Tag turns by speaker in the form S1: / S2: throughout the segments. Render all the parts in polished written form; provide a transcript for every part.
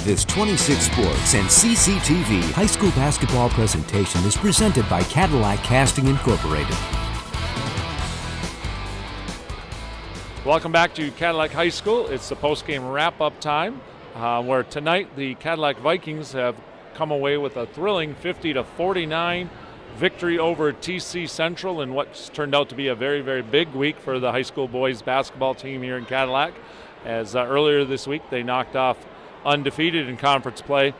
S1: This 26 Sports and CCTV high school basketball presentation is presented by Cadillac Casting Incorporated.
S2: Welcome back to Cadillac High School. It's the post-game wrap-up time, where tonight the Cadillac Vikings have come away with a thrilling 50-49 victory over TC Central in what's turned out to be a very, very big week for the high school boys basketball team here in Cadillac. As earlier this week they knocked off undefeated in conference play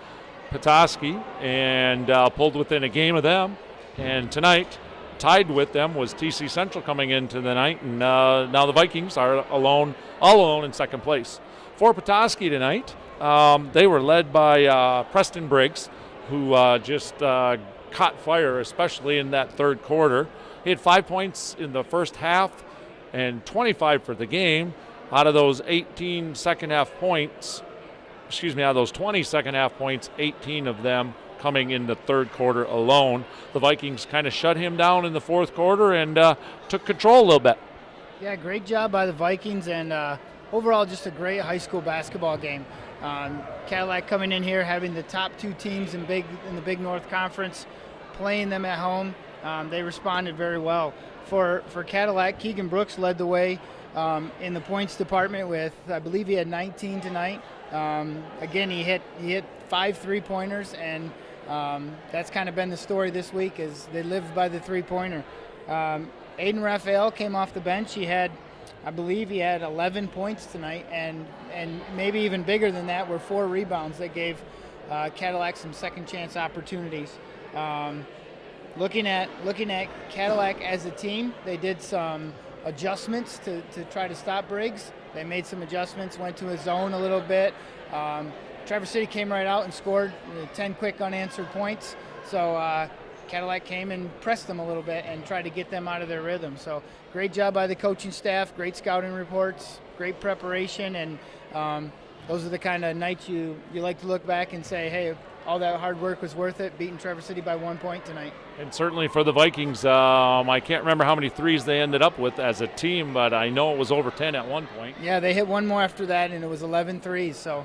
S2: Petoskey and pulled within a game of them. And tonight, tied with them was TC Central coming into the night, and now the Vikings are all alone in second place. For Petoskey tonight, they were led by Preston Briggs, who just caught fire, especially in that third quarter. He had 5 points in the first half and 25 for the game. Out of those 20 second half points, 18 of them coming in the third quarter alone. The Vikings kind of shut him down in the fourth quarter and took control a little bit.
S3: Yeah, great job by the Vikings, and overall just a great high school basketball game. Cadillac coming in here, having the top two teams in the Big North Conference, playing them at home. They responded very well. For Cadillac, Keegan Brooks led the way in the points department with, I believe he had 19 tonight. Again, he hit 5 3-pointers, and that's kind of been the story this week, is they lived by the 3-pointer. Aiden Raphael came off the bench. I believe he had 11 points tonight, and maybe even bigger than that were 4 rebounds that gave Cadillac some second chance opportunities. Looking at Cadillac as a team, they did some adjustments to try to stop Briggs. They made some adjustments, went to his zone a little bit. Traverse City came right out and scored 10 quick unanswered points. So Cadillac came and pressed them a little bit and tried to get them out of their rhythm. So great job by the coaching staff, great scouting reports, great preparation, and those are the kind of nights you like to look back and say, hey, all that hard work was worth it, beating Traverse City by 1 point tonight.
S2: And certainly for the Vikings, I can't remember how many threes they ended up with as a team, but I know it was over 10 at one point.
S3: Yeah, they hit one more after that, and it was 11 threes. So,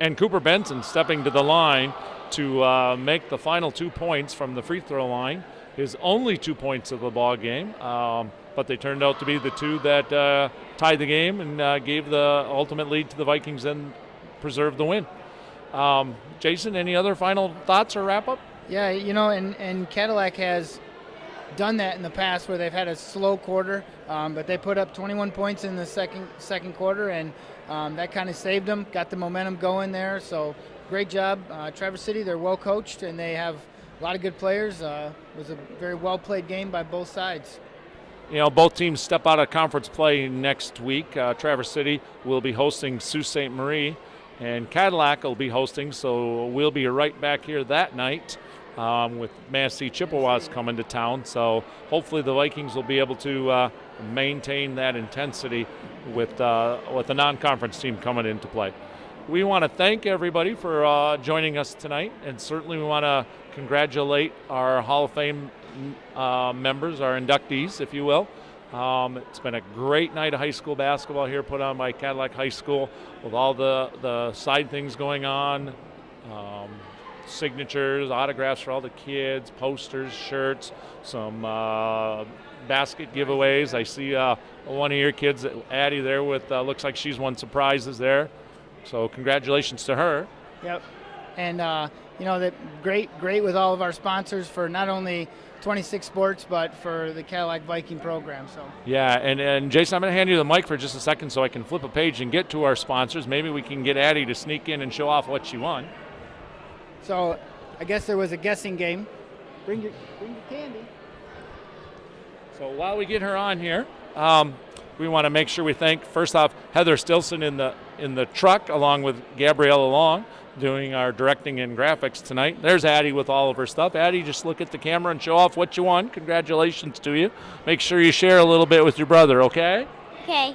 S2: and Cooper Benson stepping to the line to make the final 2 points from the free throw line. His only 2 points of the ball game, but they turned out to be the two that tied the game and gave the ultimate lead to the Vikings and preserved the win. Jason, any other final thoughts or wrap-up?
S3: Yeah, and Cadillac has done that in the past where they've had a slow quarter, but they put up 21 points in the second quarter, and that kind of saved them, got the momentum going there. So great job. Traverse City, they're well coached, and they have a lot of good players. It was a very well-played game by both sides.
S2: Both teams step out of conference play next week. Traverse City will be hosting Sault Ste. Marie, and Cadillac will be hosting, so we'll be right back here that night with Manistee Chippewas coming to town. So hopefully the Vikings will be able to maintain that intensity with the non-conference team coming into play. We want to thank everybody for joining us tonight, and certainly we want to congratulate our Hall of Fame members, our inductees, if you will. It's been a great night of high school basketball here put on by Cadillac High School with all the side things going on, signatures, autographs for all the kids, posters, shirts, some basket giveaways. I see one of your kids, Addie, there with looks like she's won some prizes there. So congratulations to her. Yep.
S3: And, that great with all of our sponsors for not only 26 Sports, but for the Cadillac Viking program. So
S2: yeah, and Jason, I'm going to hand you the mic for just a second so I can flip a page and get to our sponsors. Maybe we can get Addie to sneak in and show off what she won.
S3: So I guess there was a guessing game. Bring your candy.
S2: So while we get her on here, we want to make sure we thank, first off, Heather Stilson in the truck, along with Gabriella Long, doing our directing and graphics tonight. There's Addie with all of her stuff. Addie, just look at the camera and show off what you won. Congratulations to you. Make sure you share a little bit with your brother, okay?
S4: Okay.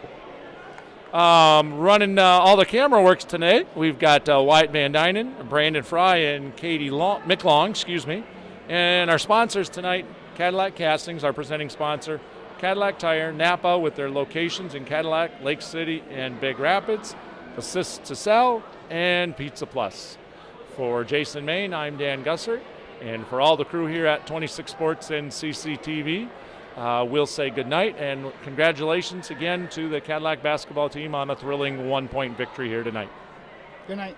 S2: Running all the camera works today, we've got Wyatt Van Dynen, Brandon Fry, and Katie McLong, And our sponsors tonight, Cadillac Castings, our presenting sponsor, Cadillac Tire, Napa with their locations in Cadillac, Lake City, and Big Rapids, Assists to Sell, and Pizza Plus. For Jason Main, I'm Dan Gussert, and for all the crew here at 26 Sports and CCTV, we'll say goodnight and congratulations again to the Cadillac basketball team on a thrilling 1-point victory here tonight.
S3: Good night.